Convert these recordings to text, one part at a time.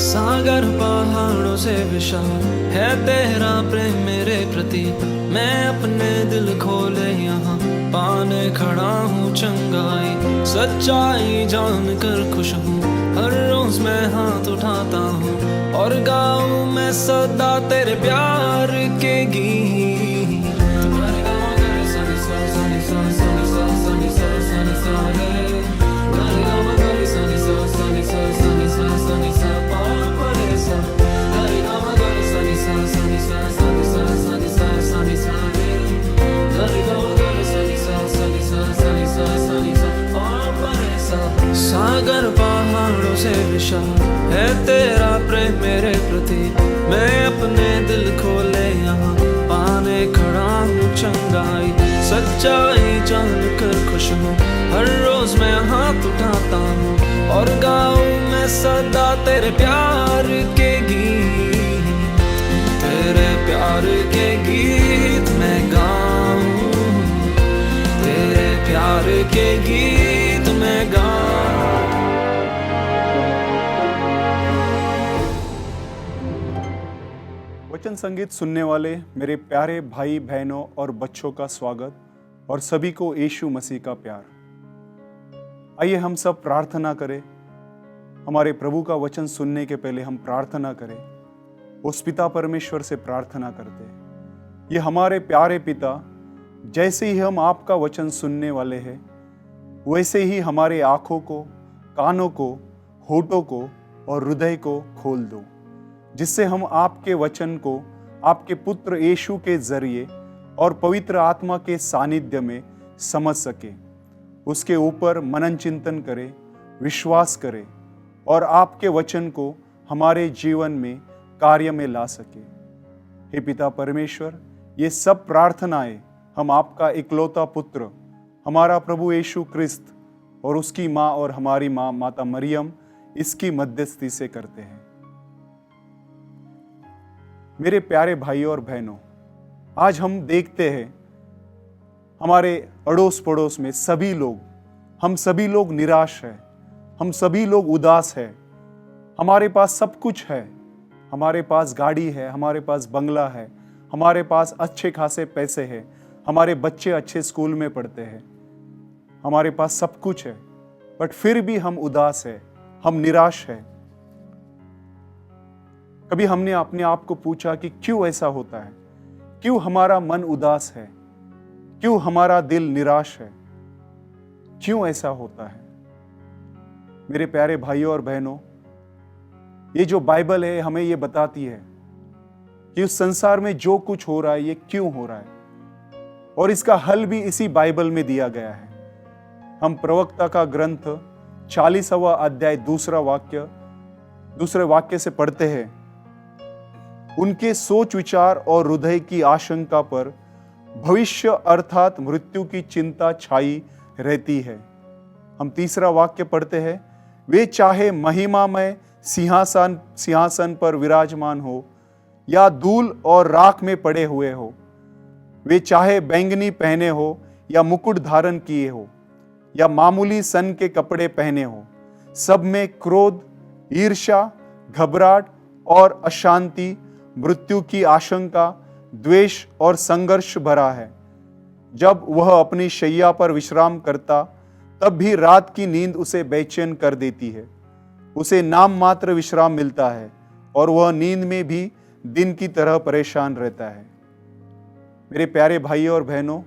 सागर पहाड़ों से विशाल है तेरा प्रेम मेरे प्रति। मैं अपने दिल खोले यहाँ पाने खड़ा हूँ चंगाई। सच्चाई जान कर खुश हूँ, हर रोज मैं हाथ उठाता हूँ और गाऊँ मैं सदा तेरे प्यार के गीत। तुम्हारे गाँव करे सनी सा सनी सा सनी सा सनी सा सनी सा रे। तुम्हारे गाँव करे सनी सा सनी सा सनी सा सनी सा पा परे सा। तुम्हारे गाँव करे सनी सा सनी सा सनी सा सनी सा सनी सा रे। तुम्हारे गाँव करे सनी सा सनी सा सनी सा सनी सा पा परे सा। सागर पहाड़ों से विशाल है तेरा प्रेम मेरे प्रति। मैं अपने दिल खोले यहाँ पाने खड़ा हूँ चंगाई। सच्चाई जान कर खुश हूँ, हर रोज मैं हाथ उठाता हूँ और गाऊँ मैं सदा तेरे प्यार के गीत। तेरे प्यार के गीत मैं गाऊँ, तेरे प्यार के गीत मैं गाऊँ। वचन संगीत सुनने वाले मेरे प्यारे भाई बहनों और बच्चों का स्वागत और सभी को यीशु मसीह का प्यार। आइए हम सब प्रार्थना करें। हमारे प्रभु का वचन सुनने के पहले हम प्रार्थना करें। उस पिता परमेश्वर से प्रार्थना करते हैं, ये हमारे प्यारे पिता, जैसे ही हम आपका वचन सुनने वाले हैं वैसे ही हमारे आँखों को, कानों को, होठों को और हृदय को खोल दो, जिससे हम आपके वचन को आपके पुत्र यीशु के जरिए और पवित्र आत्मा के सानिध्य में समझ सके, उसके ऊपर मनन चिंतन करें, विश्वास करें और आपके वचन को हमारे जीवन में कार्य में ला सके। हे पिता परमेश्वर, ये सब प्रार्थनाएं हम आपका इकलौता पुत्र हमारा प्रभु यीशु क्रिस्त और उसकी माँ और हमारी माँ माता मरियम इसकी मध्यस्थी से करते हैं। मेरे प्यारे भाइयों और बहनों, आज हम देखते हैं हमारे अड़ोस पड़ोस में हम सभी लोग निराश हैं, हम सभी लोग उदास हैं। हमारे पास सब कुछ है, हमारे पास गाड़ी है, हमारे पास बंगला है, हमारे पास अच्छे खासे पैसे हैं, हमारे बच्चे अच्छे स्कूल में पढ़ते हैं, हमारे पास सब कुछ है, बट फिर भी हम उदास हैं, हम निराश हैं। कभी हमने अपने आप को पूछा कि क्यों ऐसा होता है? क्यों हमारा मन उदास है? क्यों हमारा दिल निराश है? क्यों ऐसा होता है? मेरे प्यारे भाइयों और बहनों, ये जो बाइबल है हमें ये बताती है कि उस संसार में जो कुछ हो रहा है ये क्यों हो रहा है, और इसका हल भी इसी बाइबल में दिया गया है। हम प्रवक्ता का ग्रंथ 40वां अध्याय दूसरे वाक्य से पढ़ते हैं, उनके सोच विचार और हृदय की आशंका पर भविष्य अर्थात मृत्यु की चिंता छाई रहती है। हम 3 वाक्य पढ़ते हैं, वे चाहे महिमामय सिंहासन पर विराजमान हो या धूल और राख में पड़े हुए हो, वे चाहे बैंगनी पहने हो या मुकुट धारण किए हो या मामूली सन के कपड़े पहने हो, सब में क्रोध, ईर्ष्या, घबराहट और अशांति, मृत्यु की आशंका, द्वेष और संघर्ष भरा है। जब वह अपनी शैया पर विश्राम करता तब भी रात की नींद उसे बेचैन कर देती है। उसे नाम मात्र विश्राम मिलता है और वह नींद में भी दिन की तरह परेशान रहता है। मेरे प्यारे भाइयों और बहनों,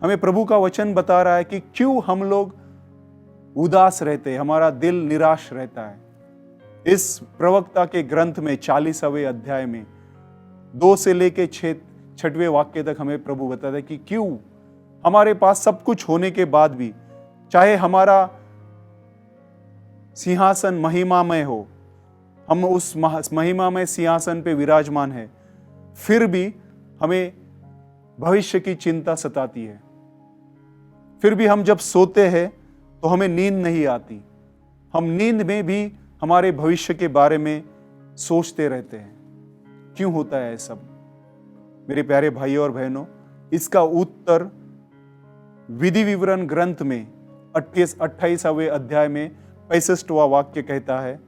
हमें प्रभु का वचन बता रहा है कि क्यों हम लोग उदास रहते हैं, हमारा दिल निराश रहता है। इस प्रवक्ता के ग्रंथ में 40वें अध्याय में 2 से लेके 6वें वाक्य तक हमें प्रभु बताता है कि क्यों हमारे पास सब कुछ होने के बाद भी, चाहे हमारा सिंहासन महिमामय हो, हम उस महिमामय सिंहासन पे विराजमान है, फिर भी हमें भविष्य की चिंता सताती है। फिर भी हम जब सोते हैं तो हमें नींद नहीं आती, हम नींद में भी हमारे भविष्य के बारे में सोचते रहते हैं। क्यों होता है सब? मेरे प्यारे भाइयों और बहनों, इसका उत्तर विधि विवरण ग्रंथ में 28वें अध्याय में 65वां वाक्य कहता है,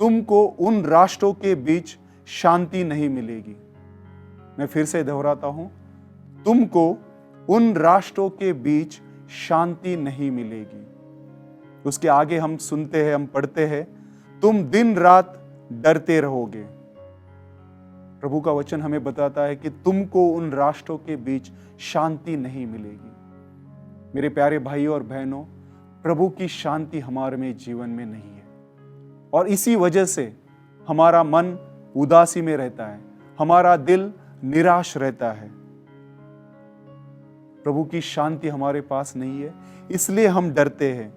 तुमको उन राष्ट्रों के बीच शांति नहीं मिलेगी। मैं फिर से दोहराता हूं, तुमको उन राष्ट्रों के बीच शांति नहीं मिलेगी। उसके आगे हम सुनते हैं, हम पढ़ते हैं, तुम दिन रात डरते रहोगे। प्रभु का वचन हमें बताता है कि तुमको उन राष्ट्रों के बीच शांति नहीं मिलेगी। मेरे प्यारे भाइयों और बहनों, प्रभु की शांति हमारे में जीवन में नहीं है, और इसी वजह से हमारा मन उदासी में रहता है, हमारा दिल निराश रहता है। प्रभु की शांति हमारे पास नहीं है, इसलिए हम डरते हैं।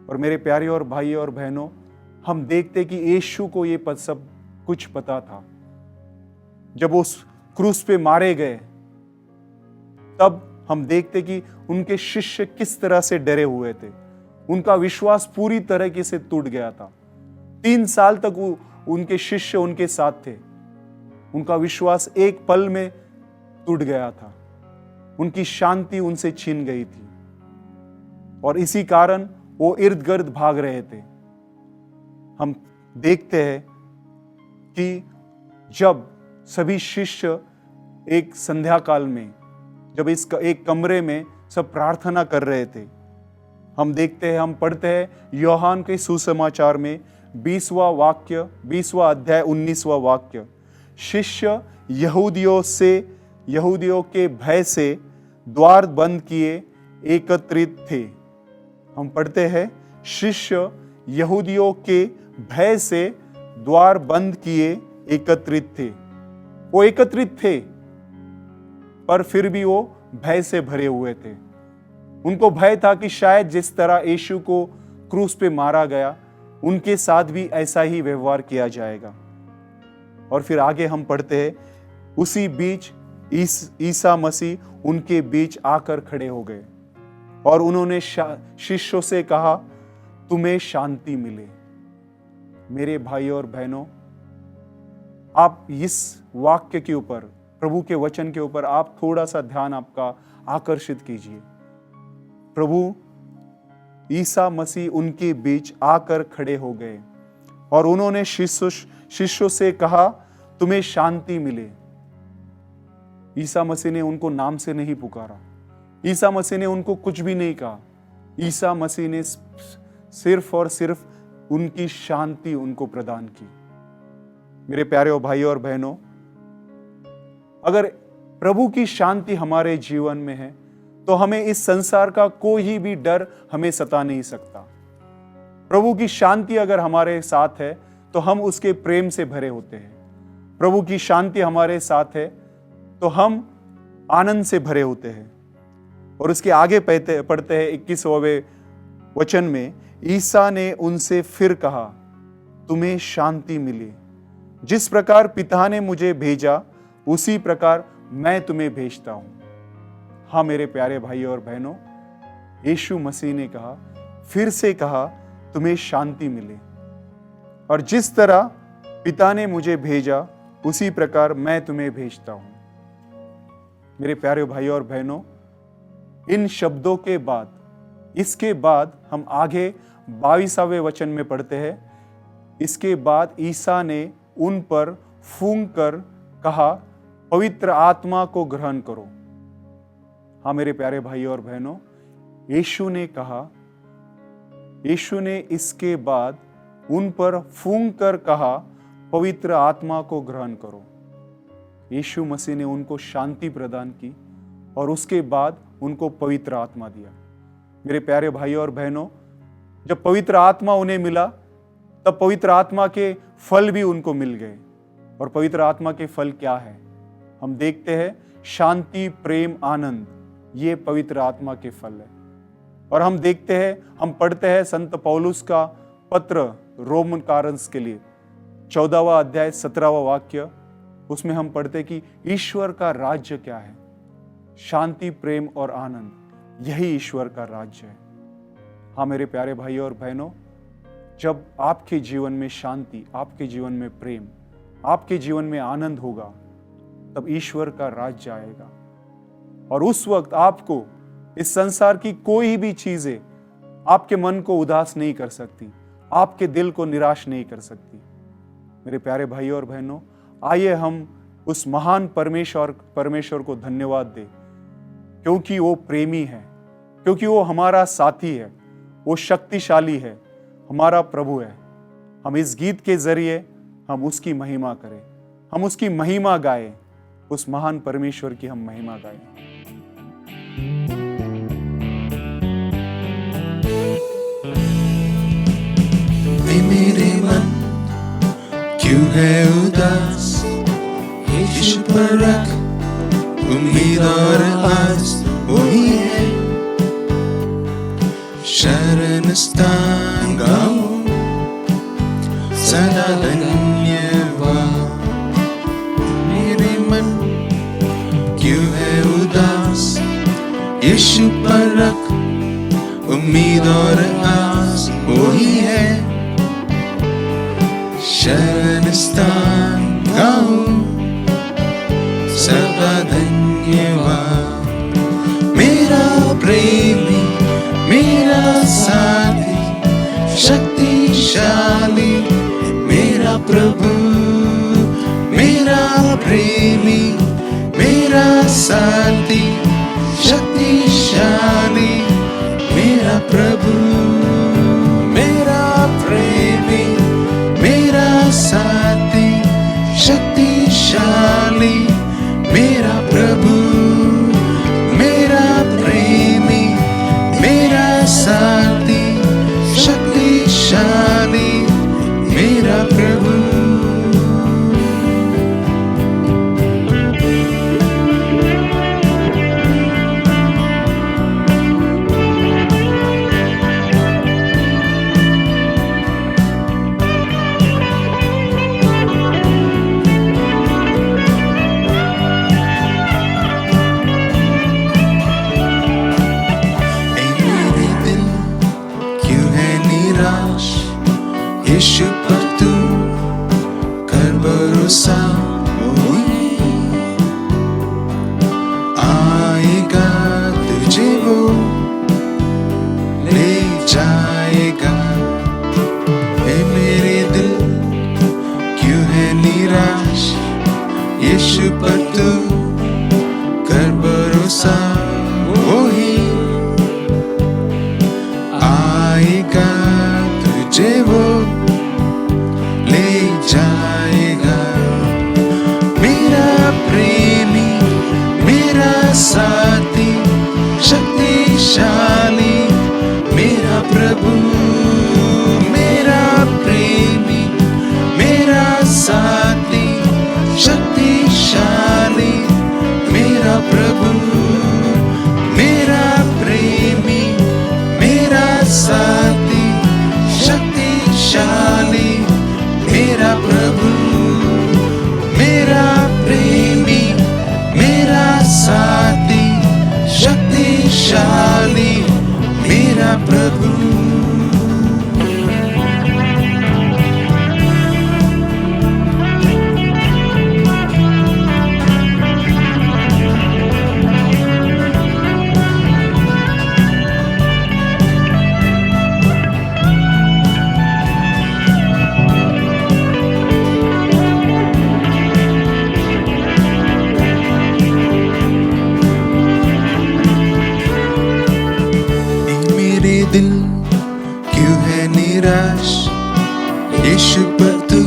और मेरे प्यारे और भाइयों और बहनों, हम देखते कि यीशु को ये सब कुछ पता था। जब वो क्रूस पे मारे गए, तब हम देखते कि उनके शिष्य किस तरह से डरे हुए थे। उनका विश्वास पूरी तरीके से टूट गया था। 3 साल तक उनके शिष्य उनके साथ थे। उनका विश्वास एक पल में टूट गया था। उनकी शांति उनसे छीन गई थी, और इसी कारण वो इर्द गिर्द भाग रहे थे। हम देखते हैं कि जब सभी शिष्य एक संध्या काल में, जब इस एक कमरे में सब प्रार्थना कर रहे थे, हम देखते हैं, हम पढ़ते हैं यूहन्ना के सुसमाचार में 20वां अध्याय 19वां वाक्य, शिष्य यहूदियों के भय से द्वार बंद किए एकत्रित थे। हम पढ़ते हैं, शिष्य यहूदियों के भय से द्वार बंद किए एकत्रित थे। वो एकत्रित थे, पर फिर भी वो भय से भरे हुए थे। उनको भय था कि शायद जिस तरह यीशु को क्रूस पे मारा गया, उनके साथ भी ऐसा ही व्यवहार किया जाएगा। और फिर आगे हम पढ़ते हैं, उसी बीच ईसा मसीह उनके बीच आकर खड़े हो गए और उन्होंने शिष्यों से कहा, तुम्हें शांति मिले। मेरे भाइयों और बहनों, आप इस वाक्य के ऊपर, प्रभु के वचन के ऊपर आप थोड़ा सा ध्यान आपका आकर्षित कीजिए। प्रभु ईसा मसीह उनके बीच आकर खड़े हो गए और उन्होंने शिष्यों से कहा, तुम्हें शांति मिले। ईसा मसीह ने उनको नाम से नहीं पुकारा, ईसा मसीह ने उनको कुछ भी नहीं कहा। ईसा मसीह ने सिर्फ और सिर्फ उनकी शांति उनको प्रदान की। मेरे प्यारे भाइयों और बहनों, अगर प्रभु की शांति हमारे जीवन में है, तो हमें इस संसार का कोई भी डर हमें सता नहीं सकता। प्रभु की शांति अगर हमारे साथ है, तो हम उसके प्रेम से भरे होते हैं। प्रभु की शांति हमारे साथ है, तो हम आनंद से भरे होते हैं। और उसके आगे पढ़ते हैं 21वें वचन में, ईसा ने उनसे फिर कहा, तुम्हें शांति मिले। जिस प्रकार पिता ने मुझे भेजा, उसी प्रकार मैं तुम्हें भेजता हूं। हाँ मेरे प्यारे भाइयों और बहनों, यीशु मसीह ने कहा, फिर से कहा, तुम्हें शांति मिले। और जिस तरह पिता ने मुझे भेजा, उसी प्रकार मैं तुम्हें भेजता हूं। मेरे प्यारे भाइयों और बहनों, इन शब्दों के बाद, इसके बाद हम आगे 22वें वचन में पढ़ते हैं, इसके बाद ईसा ने उन पर फूंक कर कहा, पवित्र आत्मा को ग्रहण करो। हाँ मेरे प्यारे भाइयों और बहनों, यीशु ने कहा, यीशु ने इसके बाद उन पर फूंक कर कहा, पवित्र आत्मा को ग्रहण करो। यीशु मसीह ने उनको शांति प्रदान की और उसके बाद उनको पवित्र आत्मा दिया। मेरे प्यारे भाइयों और बहनों, जब पवित्र आत्मा उन्हें मिला, तब पवित्र आत्मा के फल भी उनको मिल गए। और पवित्र आत्मा के फल क्या है? हम देखते हैं, शांति, प्रेम, आनंद, ये पवित्र आत्मा के फल है। और हम देखते हैं, हम पढ़ते हैं संत पौलुस का पत्र रोमन कारंस के लिए 14वां अध्याय 17वां वाक्य, उसमें हम पढ़ते कि ईश्वर का राज्य क्या है? शांति, प्रेम और आनंद, यही ईश्वर का राज्य है। हाँ मेरे प्यारे भाइयों और बहनों, जब आपके जीवन में शांति, आपके जीवन में प्रेम, आपके जीवन में आनंद होगा, तब ईश्वर का राज्य आएगा। और उस वक्त आपको इस संसार की कोई भी चीजें आपके मन को उदास नहीं कर सकती, आपके दिल को निराश नहीं कर सकती। मेरे प्यारे भाइयों और बहनों, आइए हम उस महान परमेश्वर को धन्यवाद दें, क्योंकि वो प्रेमी है, क्योंकि वो हमारा साथी है, वो शक्तिशाली है, हमारा प्रभु है। हम इस गीत के जरिए हम उसकी महिमा करें, हम उसकी महिमा गाएं, उस महान परमेश्वर की हम महिमा गाएं। मेरे मन क्यों है उदास, यीशु पर रख उम्मीद और आस, वही है शरण स्थान गाऊं सदा धन्यवाद। मेरे मन क्यों है उदास, यीशु पर रख उम्मीद और आस, वही है शरण स्थान गाऊं सदा धन्यवाद। मेरा प्रेमी, मेरा साथी, शक्तिशाली मेरा प्रभु, मेरा प्रेमी, मेरा साथी, शक्तिशाली मेरा प्रभु, मेरा प्रेमी, मेरा साथी, शक्तिशाली मेरा प्रभु, मेरा प्रेमी, मेरा साथी, शक्तिशाली मेरा प्रभु। यीशु पर तू कर भरोसा, आएगा तुझे वो ले जाएगा। ए मेरे दिल क्यों है निराश, यीशु पर तू कर भरोसा, वही आएगा तुझे वो जाएगा। मेरा प्रेमी, मेरा साथी, शक्तिशाली मेरा प्रभु, मेरा प्रेमी, मेरा साथी, शक्तिशाली मेरा प्रभु, मेरा प्रेमी, मेरा साथी, शक्तिशाली मेरा प्रभु, मेरा प्रेमी, मेरा साथी, शक्तिशाली मेरा प्रभु। दिल क्यों है निराश, यीशु पर तू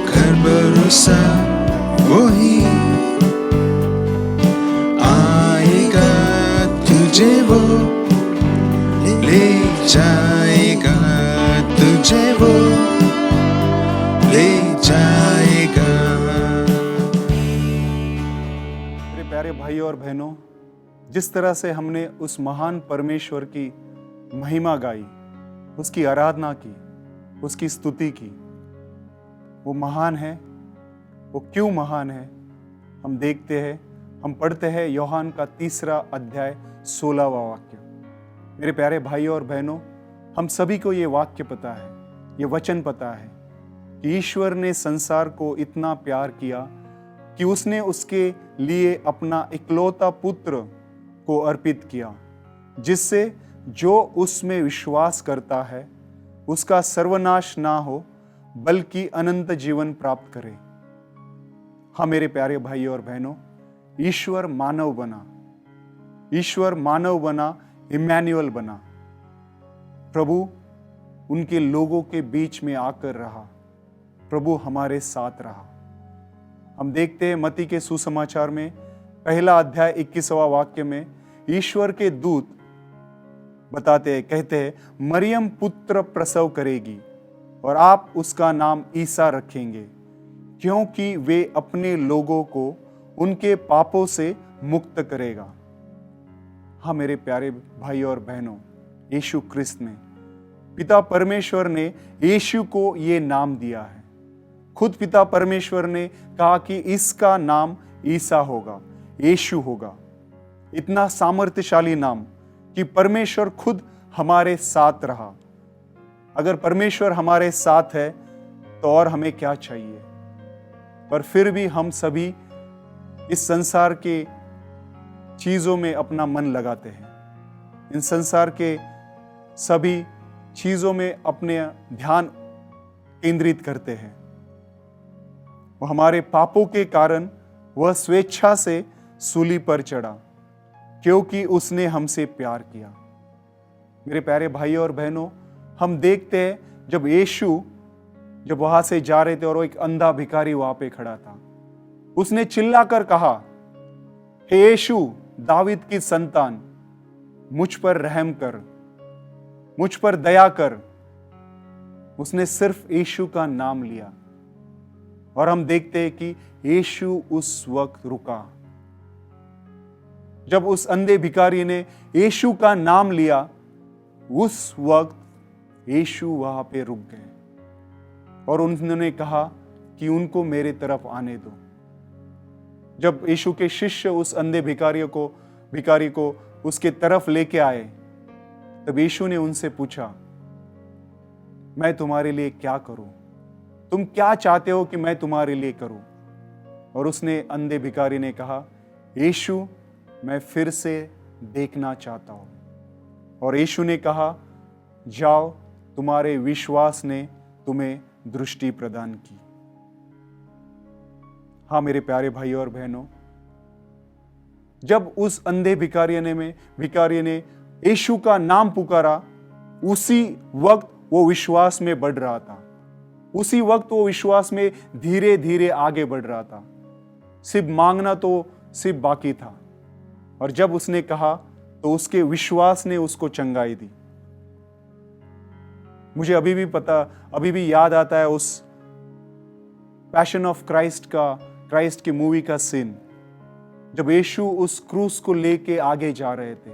कर भरोसा, वही आएगा तुझे वो ले जाएगा, तुझे वो ले जाएगा। मेरे प्यारे भाइयों और बहनों, जिस तरह से हमने उस महान परमेश्वर की महिमा गाई, उसकी आराधना की, उसकी स्तुति की, वो महान है। वो क्यों महान है हम देखते हैं, हम पढ़ते हैं यूहन्ना का 3 अध्याय 16वां वाक्य। मेरे प्यारे भाइयों और बहनों, हम सभी को ये वाक्य पता है, ये वचन पता है कि ईश्वर ने संसार को इतना प्यार किया कि उसने उसके लिए अपना इकलौता पुत्र को अर्पित किया, जिससे जो उसमें विश्वास करता है उसका सर्वनाश ना हो, बल्कि अनंत जीवन प्राप्त करे। हाँ मेरे प्यारे भाई और बहनों, ईश्वर मानव बना, ईश्वर मानव बना, इमैनुअल बना। प्रभु उनके लोगों के बीच में आकर रहा, प्रभु हमारे साथ रहा। हम देखते हैं मत्ती के सुसमाचार में पहला अध्याय 21वां वाक्य में ईश्वर के दूत बताते हैं, कहते हैं, मरियम पुत्र प्रसव करेगी और आप उसका नाम ईसा रखेंगे, क्योंकि वे अपने लोगों को उनके पापों से मुक्त करेगा। हाँ मेरे प्यारे भाई और बहनों, यीशु क्रिस्त में पिता परमेश्वर ने यीशु को ये नाम दिया है। खुद पिता परमेश्वर ने कहा कि इसका नाम ईसा होगा, यीशु होगा। इतना सामर्थ्यशाली नाम कि परमेश्वर खुद हमारे साथ रहा। अगर परमेश्वर हमारे साथ है तो और हमें क्या चाहिए। पर फिर भी हम सभी इस संसार के चीजों में अपना मन लगाते हैं, इन संसार के सभी चीजों में अपने ध्यान केंद्रित करते हैं। वो हमारे पापों के कारण वह स्वेच्छा से सूली पर चढ़ा, क्योंकि उसने हमसे प्यार किया। मेरे प्यारे भाई और बहनों, हम देखते हैं जब यीशु जब वहां से जा रहे थे और वो एक अंधा भिखारी वहां पे खड़ा था, उसने चिल्लाकर कहा, हे यीशु दाविद की संतान, मुझ पर रहम कर, मुझ पर दया कर। उसने सिर्फ यीशु का नाम लिया और हम देखते हैं कि यीशु उस वक्त रुका। जब उस अंधे भिखारी ने यीशु का नाम लिया, उस वक्त यीशु वहां पे रुक गए और उन्होंने कहा कि उनको मेरे तरफ आने दो। जब यीशु के शिष्य उस अंधे भिखारी को उसके तरफ लेके आए, तब यीशु ने उनसे पूछा, मैं तुम्हारे लिए क्या करूं? तुम क्या चाहते हो कि मैं तुम्हारे लिए करूं? और उसने अंधे भिखारी ने कहा, यीशु मैं फिर से देखना चाहता हूं। और यीशु ने कहा, जाओ, तुम्हारे विश्वास ने तुम्हें दृष्टि प्रदान की। हाँ मेरे प्यारे भाई और बहनों, जब उस अंधे भिखारी ने यीशु का नाम पुकारा, उसी वक्त वो विश्वास में बढ़ रहा था। उसी वक्त वो विश्वास में धीरे धीरे आगे बढ़ रहा था। सिर्फ मांगना तो सिर्फ बाकी था, और जब उसने कहा तो उसके विश्वास ने उसको चंगाई दी। मुझे अभी भी याद आता है उस पैशन ऑफ क्राइस्ट की मूवी का सीन, जब यीशु उस क्रूस को लेके आगे जा रहे थे,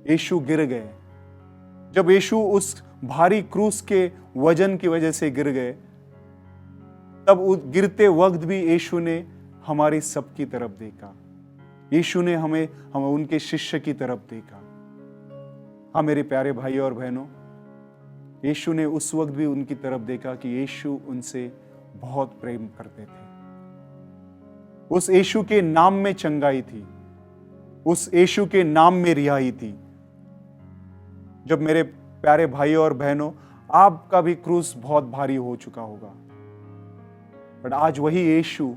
यीशु गिर गए। जब यीशु उस भारी क्रूस के वजन की वजह से गिर गए, तब उस गिरते वक्त भी यीशु ने हमारी सबकी तरफ देखा। यीशु ने हमें उनके शिष्य की तरफ देखा। हाँ मेरे प्यारे भाई और बहनों, यीशु ने उस वक्त भी उनकी तरफ देखा कि यीशु उनसे बहुत प्रेम करते थे। उस यीशु के नाम में चंगाई थी, उस यीशु के नाम में रिहाई थी। जब मेरे प्यारे भाई और बहनों, आपका भी क्रूस बहुत भारी हो चुका होगा, बट आज वही यीशु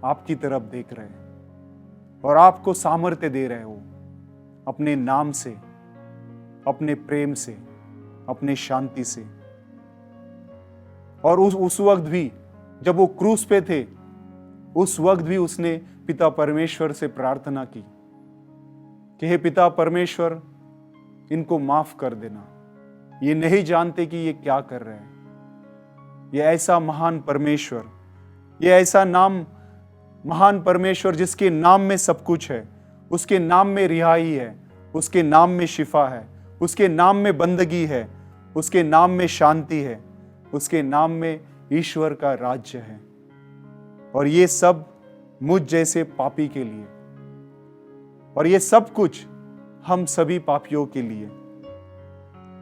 आपकी तरफ देख रहे हैं और आपको सामर्थ्य दे रहे हो अपने नाम से, अपने प्रेम से, अपने शांति से। और उस वक्त भी जब वो क्रूस पे थे, उस वक्त भी उसने पिता परमेश्वर से प्रार्थना की कि हे पिता परमेश्वर, इनको माफ कर देना, ये नहीं जानते कि ये क्या कर रहे हैं। ये ऐसा महान परमेश्वर, ये ऐसा नाम महान परमेश्वर जिसके नाम में सब कुछ है, उसके नाम में रिहाई है, उसके नाम में शिफा है, उसके नाम में बंदगी है, उसके नाम में शांति है, उसके नाम में ईश्वर का राज्य है। और ये सब मुझ जैसे पापी के लिए, और ये सब कुछ हम सभी पापियों के लिए।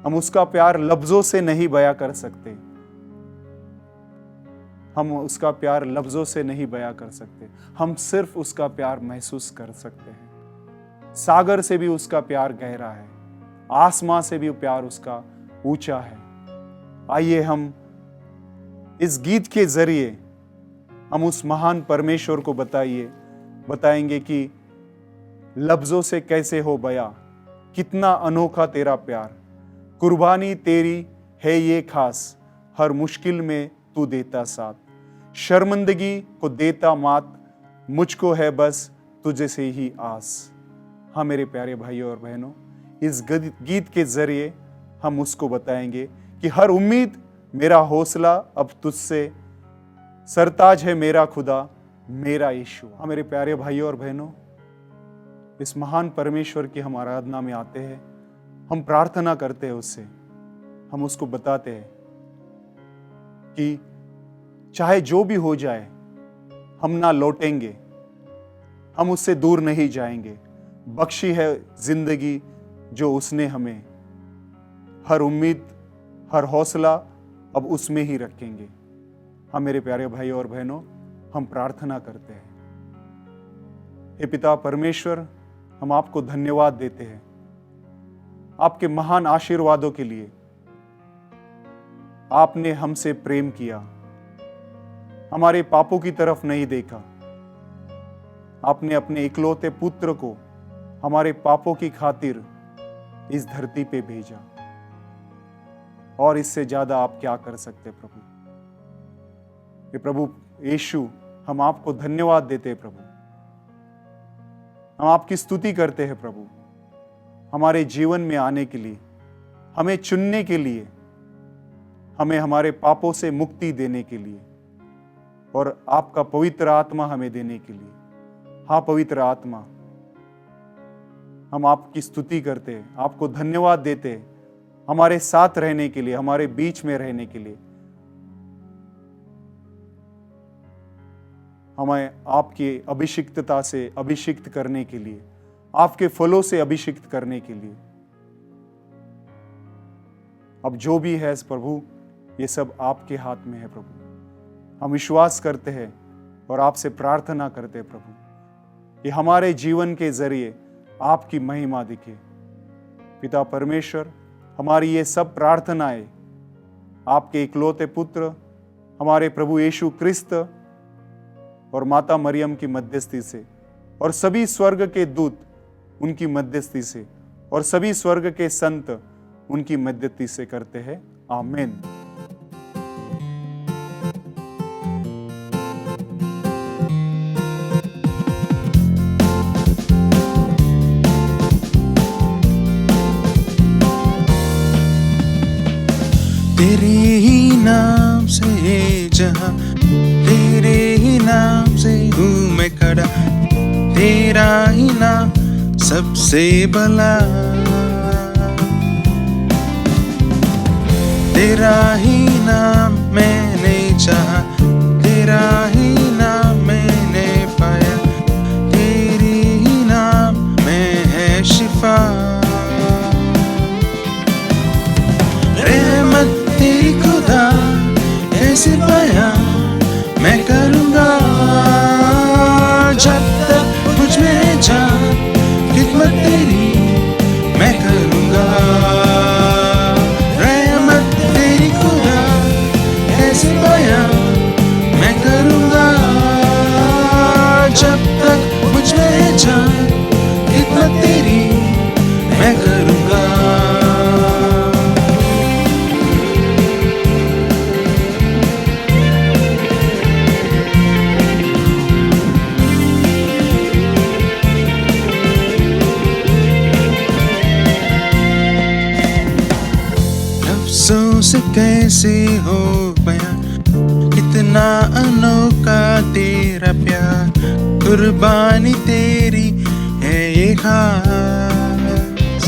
हम उसका प्यार लफ्जों से नहीं बयां कर सकते, हम उसका प्यार लफ्जों से नहीं बयां कर सकते, हम सिर्फ उसका प्यार महसूस कर सकते हैं। सागर से भी उसका प्यार गहरा है, आसमां से भी प्यार उसका ऊंचा है। आइए हम इस गीत के जरिए हम उस महान परमेश्वर को बताएंगे कि लफ्जों से कैसे हो बयां, कितना अनोखा तेरा प्यार, कुर्बानी तेरी है ये खास, हर मुश्किल में तू देता साथ, शर्मिंदगी को देता मात, मुझको है बस तुझे से ही आस। हाँ मेरे प्यारे भाइयों और बहनों, इस गीत के जरिए हम उसको बताएंगे कि हर उम्मीद मेरा हौसला अब तुझसे, सरताज है मेरा खुदा मेरा यीशु। हाँ मेरे प्यारे भाइयों और बहनों, इस महान परमेश्वर की हम आराधना में आते हैं, हम प्रार्थना करते हैं उससे, हम उसको बताते हैं कि चाहे जो भी हो जाए हम ना लौटेंगे, हम उससे दूर नहीं जाएंगे। बख्शी है जिंदगी जो उसने हमें, हर उम्मीद हर हौसला अब उसमें ही रखेंगे। हाँ मेरे प्यारे भाइयों और बहनों, हम प्रार्थना करते हैं। हे पिता परमेश्वर, हम आपको धन्यवाद देते हैं आपके महान आशीर्वादों के लिए। आपने हमसे प्रेम किया, हमारे पापों की तरफ नहीं देखा। आपने अपने इकलौते पुत्र को हमारे पापों की खातिर इस धरती पे भेजा, और इससे ज्यादा आप क्या कर सकते प्रभु। ये प्रभु यीशु, हम आपको धन्यवाद देते हैं प्रभु, हम आपकी स्तुति करते हैं प्रभु, हमारे जीवन में आने के लिए, हमें चुनने के लिए, हमें हमारे पापों से मुक्ति देने के लिए, और आपका पवित्र आत्मा हमें देने के लिए। हाँ पवित्र आत्मा, हम आपकी स्तुति करते हैं, आपको धन्यवाद देते हैं हमारे साथ रहने के लिए, हमारे बीच में रहने के लिए। हमें आपकी अभिषिक्तता से अभिषिक्त करने के लिए, आपके फलों से अभिषिक्त करने के लिए। अब जो भी है प्रभु, ये सब आपके हाथ में है प्रभु। हम विश्वास करते हैं और आपसे प्रार्थना करते हैं प्रभु कि हमारे जीवन के जरिए आपकी महिमा दिखे। पिता परमेश्वर, हमारी ये सब प्रार्थनाएं आपके इकलौते पुत्र हमारे प्रभु यीशु क्रिस्त और माता मरियम की मध्यस्थी से, और सभी स्वर्ग के दूत उनकी मध्यस्थी से, और सभी स्वर्ग के संत उनकी मध्यस्थी से करते हैं। आमीन। तेरे ही नाम से ये जहां, तेरे ही नाम से हूँ मैं खड़ा, तेरा ही नाम सबसे भला, तेरा ही नाम मैंने चाहा, तेरा ही नाम मैंने पाया, तेरे ही नाम में है शिफा। रहमत तेरी खुदा कैसे बयां मैं करूँगा, जब तक मुझ में जान खिदमत तेरी मैं करूँगा। रहमत तेरी खुदा कैसे बयां मैं करूँगा, जब तक मुझ में जान खिदमत तेरी मैं करूँगा। से कैसे हो बयां कितना अनोखा तेरा प्यार, कुर्बानी तेरी है ये खास,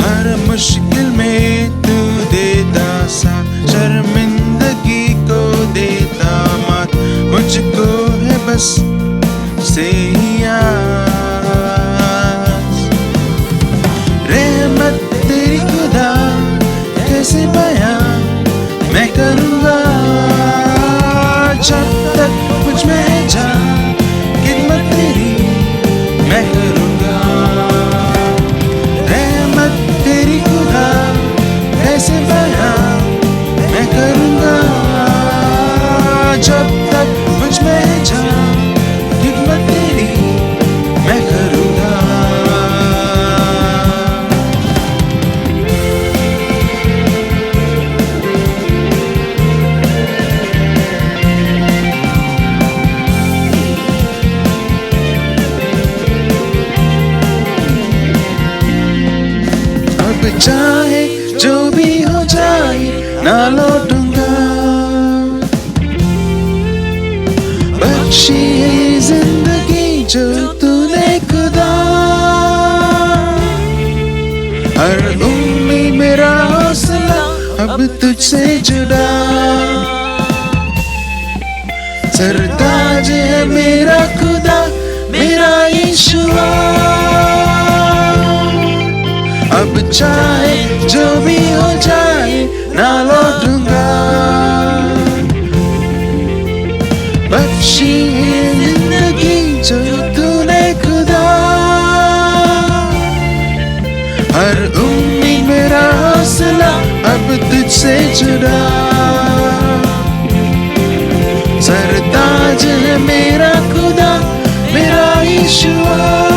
हर मुश्किल में तू देता साथ, शर्मिंदगी को देता मात, मुझको है बस से ही आस। रहमत तेरी खुदा कैसे बयां मैं करूँगा, जब तक मुझ में जान खिदमत तेरी मैं करूँगा। रहमत तेरी खुदा चाहे जो भी हो जाए ना लौटूंगा। बख्शी है जिंदगी जो तूने खुदा, हर उम्मीद मेरा हौसला अब तुझसे जुड़ा। सरताज है मेरा खुदा मेरा यीशुआ, अब चाहे जो भी हो जाए ना लौटूंगा। बख्शी है जिंदगी जो तूने खुदा, हर उम्मीद मेरा हौसला अब तुझसे जुड़ा। सरताज है मेरा खुदा मेरा यीशुआ।